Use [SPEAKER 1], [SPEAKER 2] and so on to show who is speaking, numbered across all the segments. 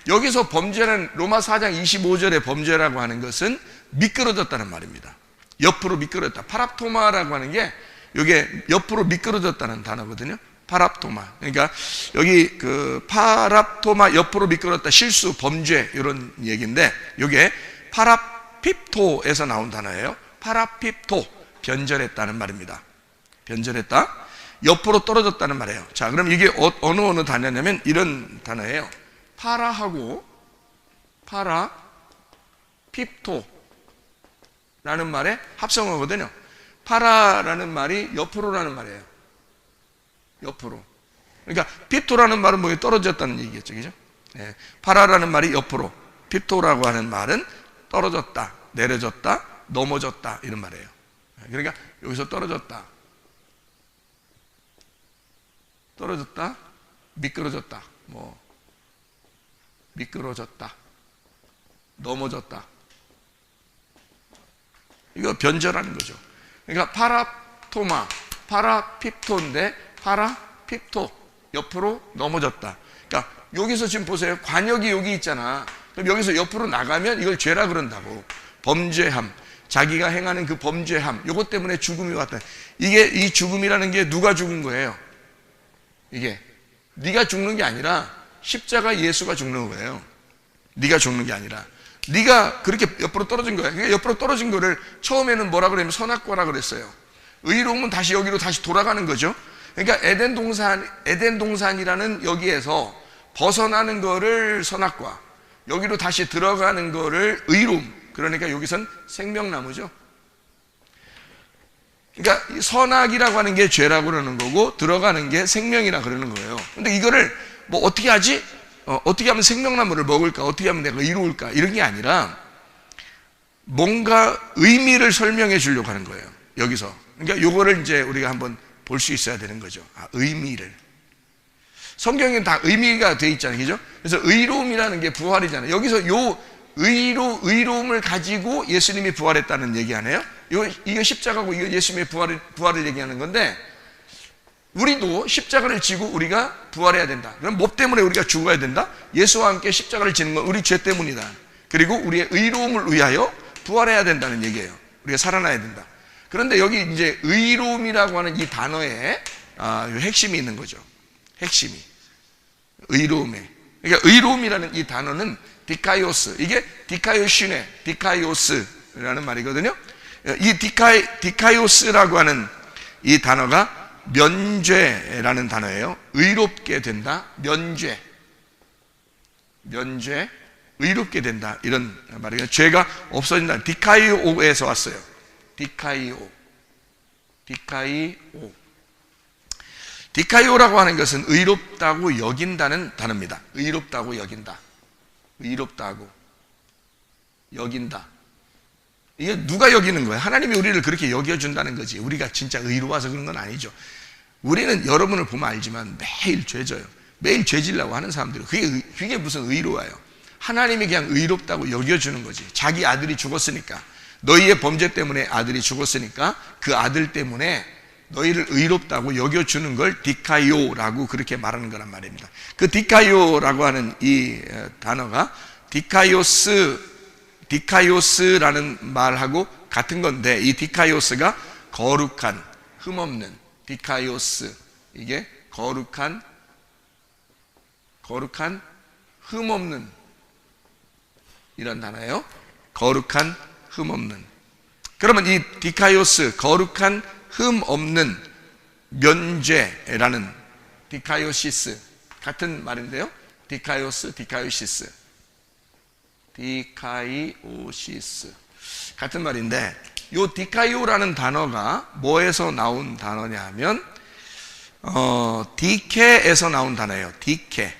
[SPEAKER 1] 여기서 범죄는 로마 4장 25절의 범죄라고 하는 것은 미끄러졌다는 말입니다. 옆으로 미끄러졌다. 파랍토마라고 하는 게 이게 옆으로 미끄러졌다는 단어거든요. 파랍토마. 그러니까 여기 그 파랍토마 옆으로 미끄러졌다. 실수, 범죄 이런 얘기인데 이게 파라핍토에서 나온 단어예요. 파라핍토. 변절했다는 말입니다. 변절했다. 옆으로 떨어졌다는 말이에요. 자, 그럼 이게 어느 단어냐면 이런 단어예요. 파라하고 파라핍토라는 말의 합성어거든요. 파라라는 말이 옆으로라는 말이에요. 옆으로. 그러니까 핍토라는 말은 뭐 떨어졌다는 얘기겠죠, 그죠? 네. 파라라는 말이 옆으로, 핍토라고 하는 말은 떨어졌다, 내려졌다, 넘어졌다 이런 말이에요. 그러니까 여기서 떨어졌다, 미끄러졌다, 뭐 미끄러졌다, 넘어졌다. 이거 변절하는 거죠. 그러니까 파라토마, 파라핍토인데 파라핍토, 옆으로 넘어졌다. 그러니까 여기서 지금 보세요. 관역이 여기 있잖아. 그럼 여기서 옆으로 나가면 이걸 죄라 그런다고. 범죄함, 자기가 행하는 그 범죄함, 이것 때문에 죽음이 왔다. 이게 이 죽음이라는 게 누가 죽은 거예요? 이게 네가 죽는 게 아니라 십자가 예수가 죽는 거예요. 네가 죽는 게 아니라 네가 그렇게 옆으로 떨어진 거야. 그러니까 옆으로 떨어진 거를 처음에는 뭐라 그러냐면 선악과라 그랬어요. 의로움은 다시 여기로 다시 돌아가는 거죠. 그러니까 에덴 동산이라는 여기에서 벗어나는 거를 선악과, 여기로 다시 들어가는 거를 의로움. 그러니까 여기선 생명나무죠. 그러니까 선악이라고 하는 게 죄라고 그러는 거고 들어가는 게 생명이라 그러는 거예요. 근데 이거를 뭐 어떻게 하지? 어떻게 하면 생명나무를 먹을까? 어떻게 하면 내가 이로울까? 이런 게 아니라 뭔가 의미를 설명해 주려고 하는 거예요. 여기서. 그러니까 요거를 이제 우리가 한번 볼 수 있어야 되는 거죠. 의미를. 성경에는 다 의미가 돼 있잖아요. 그죠? 그래서 의로움이라는 게 부활이잖아요. 여기서 요 의로움을 가지고 예수님이 부활했다는 얘기 아니에요? 이거 십자가고 이거 예수님의 부활을 얘기하는 건데, 우리도 십자가를 지고 우리가 부활해야 된다. 그럼 뭐 때문에 우리가 죽어야 된다? 예수와 함께 십자가를 지는 건 우리 죄 때문이다. 그리고 우리의 의로움을 위하여 부활해야 된다는 얘기예요. 우리가 살아나야 된다. 그런데 여기 이제 의로움이라고 하는 이 단어에 핵심이 있는 거죠. 핵심이. 의로움에. 그러니까 의로움이라는 이 단어는 디카이오스. 이게 디카이오시네, 디카이오스라는 말이거든요. 이 디카이오스라고 하는 이 단어가 면죄라는 단어예요. 의롭게 된다, 면죄, 의롭게 된다 이런 말이에요. 죄가 없어진다. 디카이오에서 왔어요. 디카이오라고 하는 것은 의롭다고 여긴다는 단어입니다. 의롭다고 여긴다. 이게 누가 여기는 거예요? 하나님이 우리를 그렇게 여겨준다는 거지. 우리가 진짜 의로워서 그런 건 아니죠. 우리는 여러분을 보면 알지만 매일 죄져요. 매일 죄지려고 하는 사람들이 그게 무슨 의로워요? 하나님이 그냥 의롭다고 여겨주는 거지. 자기 아들이 죽었으니까, 너희의 범죄 때문에 아들이 죽었으니까 그 아들 때문에 너희를 의롭다고 여겨주는 걸 디카이오라고 그렇게 말하는 거란 말입니다. 그 디카이오라고 하는 이 단어가 디카이오스라는 말하고 같은 건데, 이 디카이오스가 거룩한, 흠없는, 디카이오스, 이게 거룩한, 흠없는 이런 단어예요. 거룩한, 흠없는. 그러면 이 디카이오스, 거룩한, 흠없는 면죄라는 디카이오시스, 같은 말인데요. 디카이오스, 디카이오시스 같은 말인데, 이 디카이오라는 단어가 뭐에서 나온 단어냐 하면 디케에서 나온 단어예요. 디케.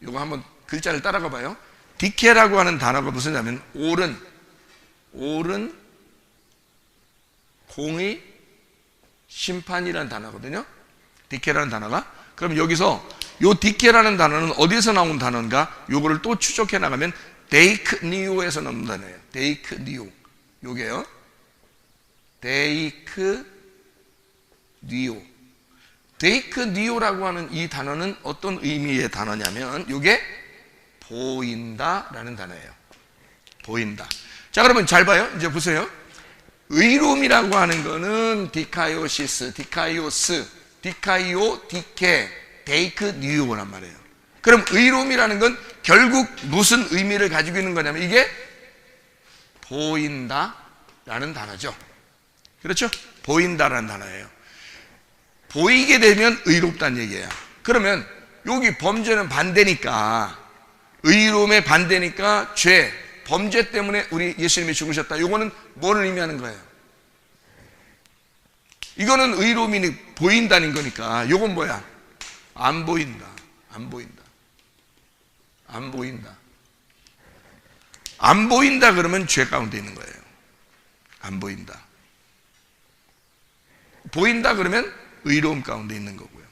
[SPEAKER 1] 이거 한번 글자를 따라가 봐요. 디케라고 하는 단어가 무슨냐면 옳은 공의 심판이라는 단어거든요. 디케라는 단어가. 그럼 여기서 요 디케라는 단어는 어디서 나온 단어인가? 요거를 또 추적해 나가면 데이크니오에서 나온 단어예요. 데이크니오. 요게요. 데이크니오. 데이크니오라고 하는 이 단어는 어떤 의미의 단어냐면 이게 보인다라는 단어예요. 보인다. 자, 그러면 잘 봐요. 이제 보세요. 의로움이라고 하는 거는 디카이오시스, 디카이오스, 디카이오, 디케, 데이크니오란 말이에요. 그럼 의로움이라는 건 결국 무슨 의미를 가지고 있는 거냐면 이게 보인다라는 단어죠. 그렇죠? 보인다라는 단어예요. 보이게 되면 의롭다는 얘기예요. 그러면 여기 범죄는 반대니까, 의로움의 반대니까 죄, 범죄 때문에 우리 예수님이 죽으셨다. 이거는 뭘 의미하는 거예요? 이거는 의로움이 보인다는 거니까 이건 뭐야? 안 보인다. 안 보인다. 안 보인다. 안 보인다 그러면 죄 가운데 있는 거예요. 안 보인다. 보인다 그러면 의로움 가운데 있는 거고요.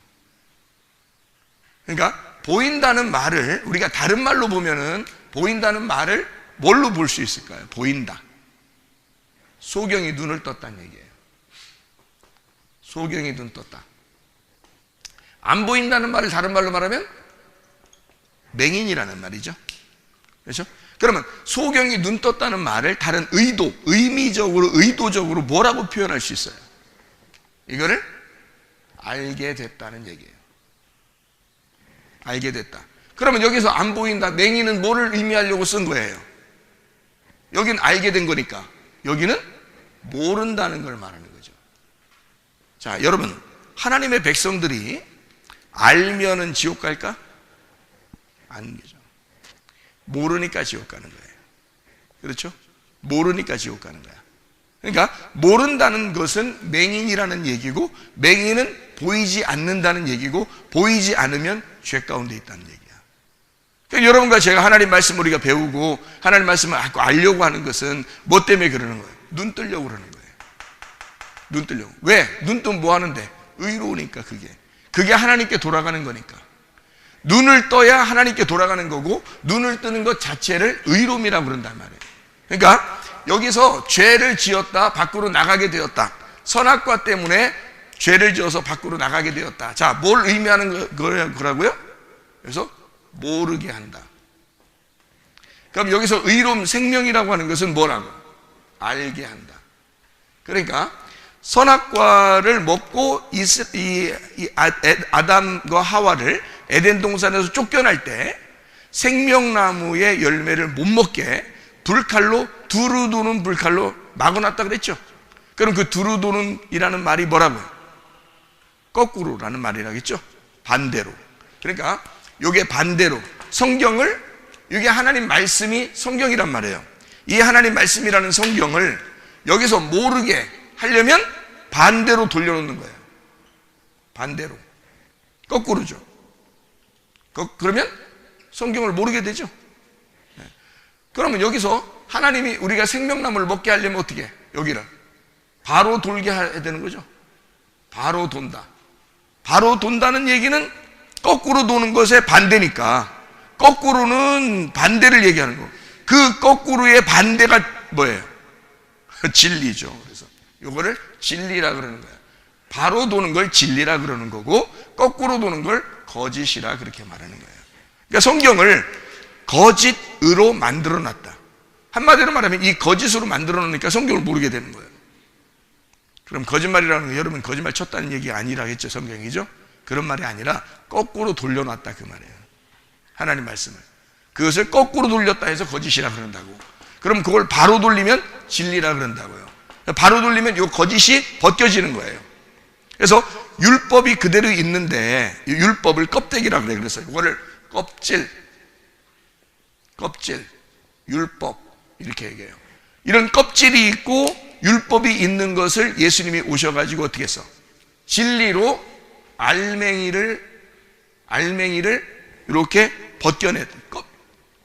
[SPEAKER 1] 그러니까 보인다는 말을 우리가 다른 말로 보면은 보인다는 말을 뭘로 볼 수 있을까요? 보인다. 소경이 눈을 떴다는 얘기예요. 소경이 눈 떴다. 안 보인다는 말을 다른 말로 말하면 맹인이라는 말이죠. 그렇죠? 그러면 소경이 눈 떴다는 말을 다른 의도, 의미적으로, 의도적으로 뭐라고 표현할 수 있어요? 이거를 알게 됐다는 얘기예요. 알게 됐다. 그러면 여기서 안 보인다, 맹인은 뭐를 의미하려고 쓴 거예요? 여긴 알게 된 거니까 여기는 모른다는 걸 말하는 거죠. 자, 여러분, 하나님의 백성들이 알면은 지옥 갈까? 아니죠. 모르니까 지옥 가는 거예요. 그렇죠? 모르니까 지옥 가는 거야. 그러니까 모른다는 것은 맹인이라는 얘기고, 맹인은 보이지 않는다는 얘기고, 보이지 않으면 죄 가운데 있다는 얘기야. 그러니까 여러분과 제가 하나님 말씀을 우리가 배우고 하나님 말씀을 알려고 하는 것은 뭐 때문에 그러는 거예요? 눈 뜨려고 그러는 거예요. 눈 뜨려고. 왜? 눈 뜨면 뭐 하는데? 의로우니까. 그게 하나님께 돌아가는 거니까. 눈을 떠야 하나님께 돌아가는 거고, 눈을 뜨는 것 자체를 의로움이라고 그런단 말이에요. 그러니까 여기서 죄를 지었다, 밖으로 나가게 되었다. 선악과 때문에 죄를 지어서 밖으로 나가게 되었다. 자, 뭘 의미하는 거라고요? 그래서 모르게 한다. 그럼 여기서 의로움, 생명이라고 하는 것은 뭐라고? 알게 한다. 그러니까 선악과를 먹고 아담과 하와를 에덴 동산에서 쫓겨날 때 생명나무의 열매를 못 먹게 불칼로, 두루도는 불칼로 막아놨다 그랬죠. 그럼 그 두루도는이라는 말이 뭐라고요? 거꾸로라는 말이라겠죠. 반대로. 그러니까 이게 반대로, 성경을, 이게 하나님 말씀이 성경이란 말이에요. 이 하나님 말씀이라는 성경을 여기서 모르게 하려면 반대로 돌려놓는 거예요. 반대로. 거꾸로죠. 그러면 성경을 모르게 되죠. 그러면 여기서 하나님이 우리가 생명나무를 먹게 하려면 어떻게 해? 여기를 바로 돌게 해야 되는 거죠. 바로 돈다. 바로 돈다는 얘기는 거꾸로 도는 것의 반대니까, 거꾸로는 반대를 얘기하는 거. 그 거꾸로의 반대가 뭐예요? 진리죠. 그래서 이거를 진리라 그러는 거예요. 바로 도는 걸 진리라 그러는 거고, 거꾸로 도는 걸 거짓이라 그렇게 말하는 거예요. 그러니까 성경을 거짓으로 만들어 놨다. 한마디로 말하면 이 거짓으로 만들어 놓으니까 성경을 모르게 되는 거예요. 그럼 거짓말이라는 거, 여러분 거짓말 쳤다는 얘기 아니라겠죠, 성경이죠? 그런 말이 아니라 거꾸로 돌려놨다 그 말이에요. 하나님 말씀을. 그것을 거꾸로 돌렸다 해서 거짓이라 그런다고. 그럼 그걸 바로 돌리면 진리라 그런다고요. 바로 돌리면 이 거짓이 벗겨지는 거예요. 그래서 율법이 그대로 있는데, 율법을 껍데기라 그래. 그래서 이거를 껍질, 율법 이렇게 얘기해요. 이런 껍질이 있고 율법이 있는 것을 예수님이 오셔가지고 어떻게 했어? 진리로 알맹이를 이렇게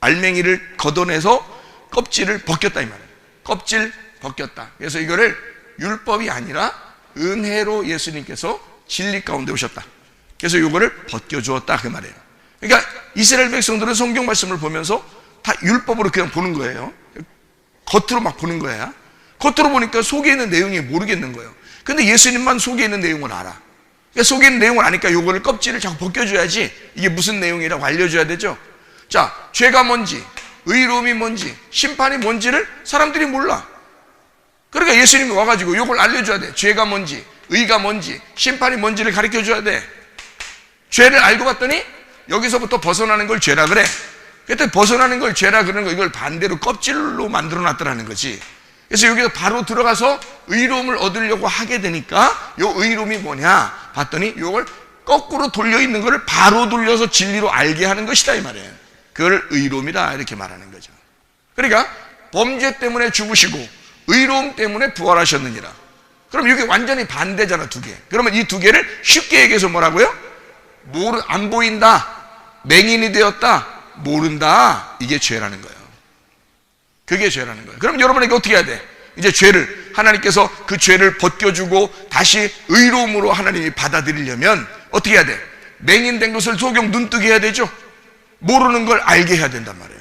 [SPEAKER 1] 알맹이를 걷어내서 껍질을 벗겼다 이 말이에요. 껍질 벗겼다. 그래서 이거를 율법이 아니라 은혜로 예수님께서 진리 가운데 오셨다. 그래서 이거를 벗겨주었다 그 말이에요. 그러니까 이스라엘 백성들은 성경 말씀을 보면서 다 율법으로 그냥 보는 거예요. 겉으로 막 보는 거야. 겉으로 보니까 속에 있는 내용이 모르겠는 거예요. 근데 예수님만 속에 있는 내용을 알아. 그러니까 속에 있는 내용을 아니까 요거를 껍질을 자꾸 벗겨줘야지 이게 무슨 내용이라고 알려줘야 되죠. 자, 죄가 뭔지, 의로움이 뭔지, 심판이 뭔지를 사람들이 몰라. 그러니까 예수님이 와가지고 요걸 알려줘야 돼. 죄가 뭔지, 의가 뭔지, 심판이 뭔지를 가르쳐줘야 돼. 죄를 알고 봤더니 여기서부터 벗어나는 걸 죄라 그래. 그때 벗어나는 걸 죄라 그러는 거, 이걸 반대로 껍질로 만들어 놨더라는 거지. 그래서 여기서 바로 들어가서 의로움을 얻으려고 하게 되니까 요 의로움이 뭐냐 봤더니 요걸 거꾸로 돌려 있는 거를 바로 돌려서 진리로 알게 하는 것이다 이 말이에요. 그걸 의로움이다 이렇게 말하는 거죠. 그러니까 범죄 때문에 죽으시고 의로움 때문에 부활하셨느니라. 그럼 이게 완전히 반대잖아, 두 개. 그러면 이 두 개를 쉽게 얘기해서 뭐라고요? 안 보인다, 맹인이 되었다, 모른다, 이게 죄라는 거예요. 그게 죄라는 거예요. 그럼 여러분에게 어떻게 해야 돼? 이제 죄를, 하나님께서 그 죄를 벗겨주고 다시 의로움으로 하나님이 받아들이려면 어떻게 해야 돼? 맹인된 것을 소경 눈뜨게 해야 되죠. 모르는 걸 알게 해야 된단 말이에요.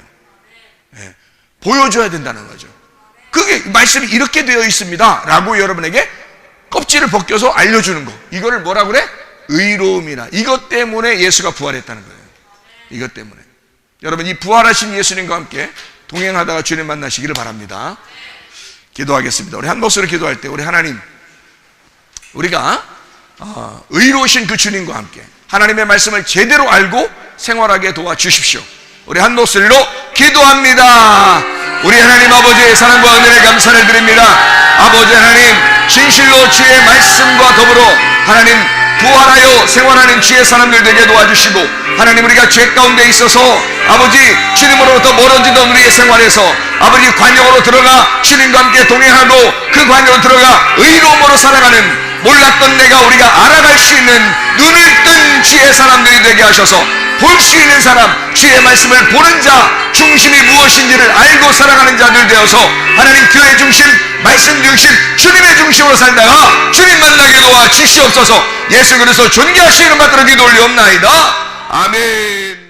[SPEAKER 1] 네. 보여줘야 된다는 거죠. 그게 말씀이 이렇게 되어 있습니다 라고 여러분에게 껍질을 벗겨서 알려주는 거, 이거를 뭐라 그래? 의로움이라. 이것 때문에 예수가 부활했다는 거예요. 이것 때문에. 여러분, 이 부활하신 예수님과 함께 동행하다가 주님 만나시기를 바랍니다. 기도하겠습니다. 우리 한 목소리로 기도할 때 우리 하나님, 우리가 의로우신 그 주님과 함께 하나님의 말씀을 제대로 알고 생활하게 도와주십시오. 우리 한 목소리로 기도합니다. 우리 하나님 아버지의 사랑과 은혜를 감사를 드립니다. 아버지 하나님, 진실로 주의 말씀과 더불어 하나님 부활하여 생활하는 주의 사람들 되게 도와주시고, 하나님 우리가 죄 가운데 있어서 아버지 주님으로부터 멀어지던 우리의 생활에서 아버지 관용으로 들어가 주님과 함께 동행하고 그 관용으로 들어가 의로움으로 살아가는, 몰랐던 내가 우리가 알아갈 수 있는 눈을 뜬 주의 사람들이 되게 하셔서 볼 수 있는 사람, 주의 말씀을 보는 자, 중심이 무엇인지를 알고 살아가는 자들 되어서 하나님 교회 중심, 말씀 중심, 주님의 중심으로 살다가 주님 만나게 도와주시옵소서. 예수 그리스도 존귀하시는 받들어 기도 올리옵나이다. 아멘.